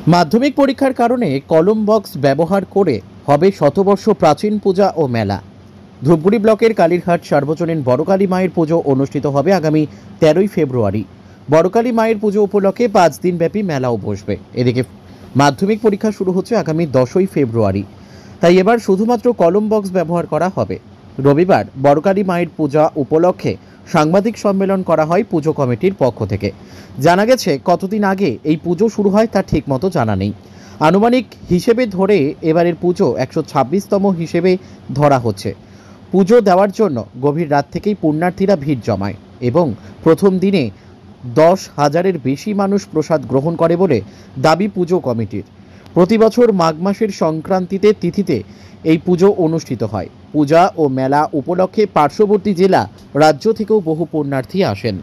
মাধ্যমিক পরীক্ষার কারণে কলম বক্স ব্যবহার করে হবে শতবর্ষ প্রাচীন পূজা ও মেলা। ধূপগুড়ি ব্লকের কালীরহাট সার্বজনীন বড়কালী মায়ের পুজো অনুষ্ঠিত হবে আগামী 13ই ফেব্রুয়ারি। বড়কালী মায়ের পুজো উপলক্ষে 5 দিনব্যাপী মেলাও বসবে। এদিকে মাধ্যমিক পরীক্ষা শুরু হচ্ছে আগামী 10ই ফেব্রুয়ারি, তাই এবার শুধুমাত্র কলম বক্স ব্যবহার করা হবে। রবিবার বড়কালী মায়ের পূজা উপলক্ষে সাংবাদিক সম্মেলন করা হয় পুজো কমিটির পক্ষ থেকে। জানা গেছে, কতদিন আগে এই পুজো শুরু হয় তা ঠিকমতো জানা নেই। আনুমানিক হিসেবে ধরে এবারের পুজো 126তম হিসেবে ধরা হচ্ছে। পুজো দেওয়ার জন্য গভীর রাত থেকেই পুণ্যার্থীরা ভিড় জমায় এবং প্রথম দিনে 10,000-এর বেশি মানুষ প্রসাদ গ্রহণ করে বলে দাবি পুজো কমিটির। প্রতি বছর মাঘ মাসের সংক্রান্তিতে তিথিতে এই পুজো অনুষ্ঠিত হয়। পূজা ও মেলা উপলক্ষে পার্শ্ববর্তী জেলা, রাজ্য থেকেও বহু পুণ্যার্থী আসেন।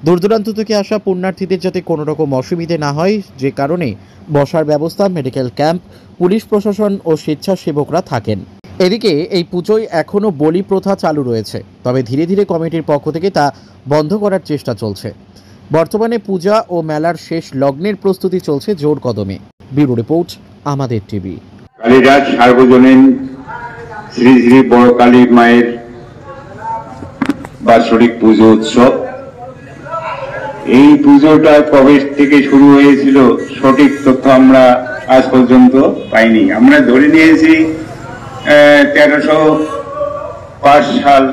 দূর দূরান্ত থেকে আসা পুণ্যার্থীদের যাতে কোনো রকম অসুবিধে না হয়, যে কারণে বসার ব্যবস্থা, মেডিকেল ক্যাম্প, পুলিশ প্রশাসন ও স্বেচ্ছাসেবকরা থাকেন। এদিকে এই পুজোয় এখনও বলি প্রথা চালু রয়েছে, তবে ধীরে ধীরে কমিটির পক্ষ থেকে তা বন্ধ করার চেষ্টা চলছে। বর্তমানে পূজা ও মেলার শেষ লগ্নের প্রস্তুতি চলছে জোর কদমে। ব্যুরো রিপোর্ট, আমাদের টিভি। কালীরহাট সার্বজনীন শ্রী শ্রী বড়কালী মায়ের বাৎসরিক পুজো উৎসব। এই পুজোটা কবে থেকে শুরু হয়েছিল সঠিক তথ্য আমরা আজ পর্যন্ত পাইনি। আমরা ধরে নিয়েছি 1305 সাল,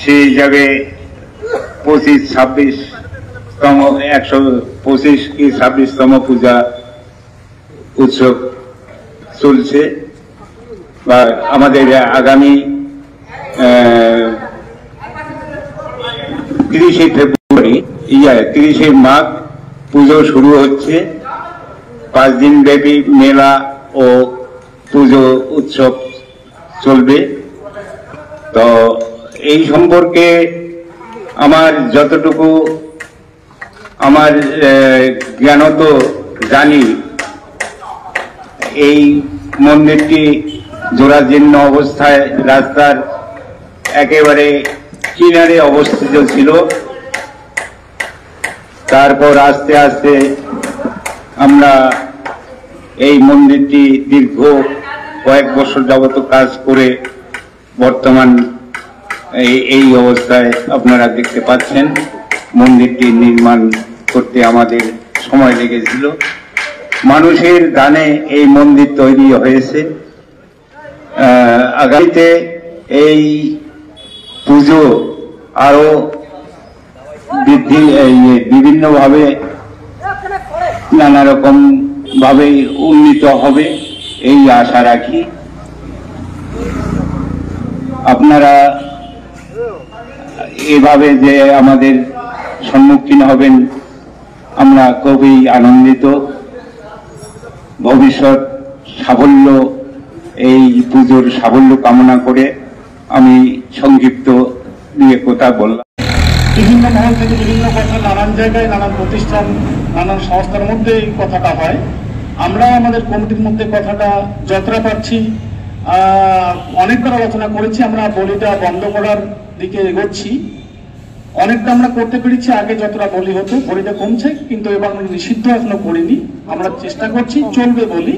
সেই হিসাবে 125তম 125 কি 26তম পূজা উৎসব চলছে, বা আমাদের আগামী 30শে ফেব্রুয়ারি 30শে মাঘ পুজো শুরু হচ্ছে। 5 দিন ব্যাপী মেলা ও পুজো উৎসব চলবে। তো এই সম্পর্কে আমার যতটুকু আমার জ্ঞানত জানি, এই মন্দিরটি জোড়াজীর্ণ অবস্থায় রাস্তার একেবারে কিনারে অবস্থিত ছিল। তারপর আস্তে আস্তে আমরা এই মন্দিরটি দীর্ঘ কয়েক বছর যাবত কাজ করে বর্তমান এই অবস্থায় আপনারা দেখতে পাচ্ছেন। মন্দিরটি নির্মাণ করতে আমাদের সময় লেগেছিল। মানুষের দানে এই মন্দির তৈরি হয়েছে। আগামীতে এই পুজো আরো বৃদ্ধি, বিভিন্নভাবে নানা রকম ভাবে উন্নীত হবে এই আশা রাখি। আপনারা এভাবে যে আমাদের সম্মুখীন হবেন, আমরা খুবই আনন্দিত। ভবিষ্যৎ সাফল্য, এই পুজোর সাফল্য কামনা করে আমি সংক্ষিপ্ত দিয়ে কথা বললাম। বিভিন্ন মহল থেকে বিভিন্ন কথা, নানান জায়গায়, নানান প্রতিষ্ঠান, নানান সংস্থার মধ্যে এই কথাটা হয়। আমরা আমাদের কমিটির মধ্যে কথাটা যতটা পারছি অনেকবার আলোচনা করেছি। আমরা বলিটা বন্ধ করার দিকে এগোচ্ছি। অনেকটা আমরা করতে পেরেছি। আগে যতটা বলি হতো, বলিটা কমছে, কিন্তু এবার আমরা নিষিদ্ধ এখনো করিনি। আমরা চেষ্টা করছি, চলবে বলি।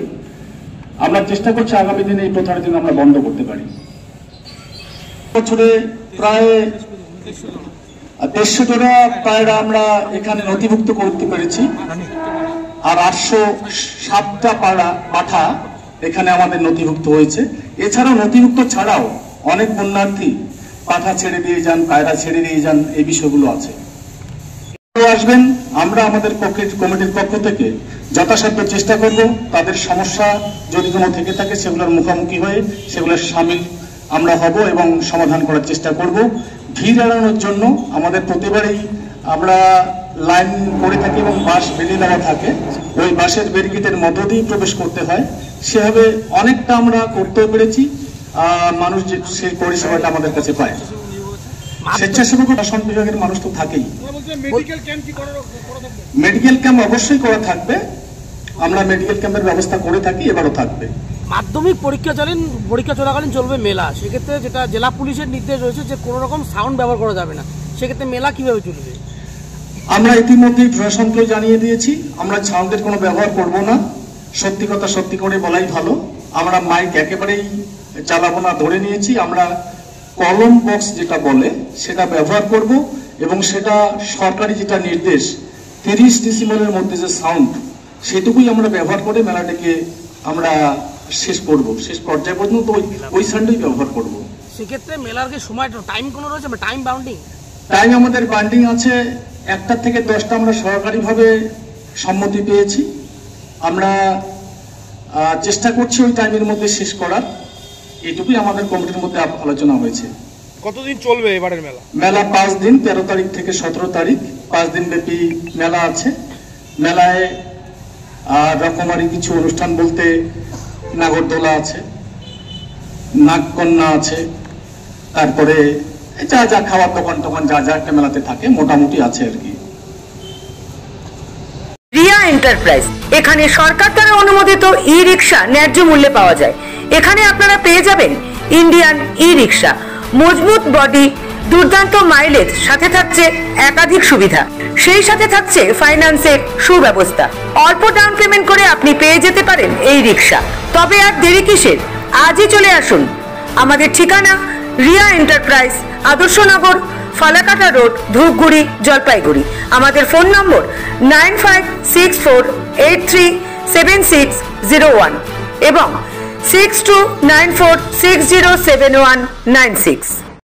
আমরা চেষ্টা করছি আগামী দিনে এই প্রথার জন্য আমরা বন্ধ করতে পারি। বছরে প্রায় 150 জোড়া পায়রা আমরা এখানে নথিভুক্ত করতে পেরেছি, আর 807টা পাঠা এখানে আমাদের নথিভুক্ত হয়েছে। এছাড়াও নথিভুক্ত ছাড়াও অনেক পুণ্যার্থী পাঠা ছেড়ে দিয়ে যান, পায়রা ছেড়ে দিয়ে যান, এই বিষয়গুলো আছে। আসবেন, আমরা আমাদের কমিটির পক্ষ থেকে যথাসাধ্য চেষ্টা করব তাদের সমস্যা যদি কোনো থেকে থাকে সেগুলোর মুখোমুখি হয়ে সেগুলোর সামিল আমরা হব এবং সমাধান করার চেষ্টা করব। ভিড় এড়ানোর জন্য আমাদের প্রতিবারই আমরা লাইন করে থাকি এবং বাস বেরিয়ে দেওয়া থাকে। ওই বাসের ব্যারিকেডের মধ্য দিয়ে প্রবেশ করতে হয়। সেভাবে অনেকটা আমরা করতেও পেরেছি। মানুষ যে সেই পরিষেবাটা আমাদের কাছে পায়। স্বেচ্ছাসেবক ও শাসন বিভাগের মানুষ তো থাকেই। মেডিকেল ক্যাম্প অবশ্যই করা থাকবে। আমরা মেডিকেল ক্যাম্পের ব্যবস্থা করে থাকি, এবারও থাকবে। মাধ্যমিক পরীক্ষা চলাকালীন চলবে মেলা, সেক্ষেত্রে যেটা জেলা পুলিশের নির্দেশ রয়েছে যে কোনো রকম সাউন্ড ব্যবহার করা যাবে না, সেক্ষেত্রে মেলা কিভাবে চলবে? আমরা ইতিমধ্যেই প্রশাসনকেও জানিয়ে দিয়েছি, আমরা সাউন্ডের কোনো ব্যবহার করব না। সত্যি কথা সত্যি করে বলাই ভালো। আমরা মাইক একেবারেই চালাবো না, ধরে নিয়েছি। আমরা কলম বক্স যেটা বলে সেটা ব্যবহার করব, এবং সেটা সরকারি যেটা নির্দেশ 30 ডেসিবেলের মধ্যে যে সাউন্ড, সেটুকুই আমরা ব্যবহার করে মেলাটাকে আমরা শেষ করব। শেষ পর্যায়ে পর্যন্ত ওই সাউন্ডই ব্যবহার করব। সেক্ষেত্রে মেলার কি সময় টাইম কোনো রয়েছে, টাইম বাউন্ডিং? টাইম আমাদের বান্ডিং আছে 1টা থেকে 10টা। আমরা সরকারিভাবে সম্মতি পেয়েছি। আমরা চেষ্টা করছি ওই টাইমের মধ্যে শেষ করার। এইটুকুই আমাদের কমিটির মধ্যে আলোচনা হয়েছে। কতদিন চলবে এবারের মেলা? মেলা 5 দিন, 13 তারিখ থেকে 17 তারিখ, 5 দিন ব্যাপী মেলা আছে। মেলায় রকমারি কিছু অনুষ্ঠান বলতে নাগরদোলা আছে, নাগকন্যা আছে, তারপরে যা যা খাওয়ার দোকান টোকান যা যা একটা মেলাতে থাকে মোটামুটি আছে আর কি। রিয়া এন্টারপ্রাইজ, এখানে সরকার দ্বারা অনুমোদিত ই রিক্সা ন্যায্য মূল্যে পাওয়া যায়। এখানে আপনারা পেয়ে যাবেন ইন্ডিয়ান ই রিক্সা, মজবুত বডি, দুর্দান্ত মাইলেজ, সাথে থাকছে একাধিক সুবিধা। সেই সাথে থাকছে ফাইন্যান্সের সুব্যবস্থা। অল্প ডাউন পেমেন্ট করে আপনি পেয়ে যেতে পারেন এই রিক্সা। তবে আর দেরি কিসের, আজই চলে আসুন। আমাদের ঠিকানা রিয়া এন্টারপ্রাইজ, আদর্শনগর, ফালাকাটা রোড, ধূপগুড়ি, জলপাইগুড়ি। আমাদের ফোন নম্বর 9564837601 এবং 6294607196।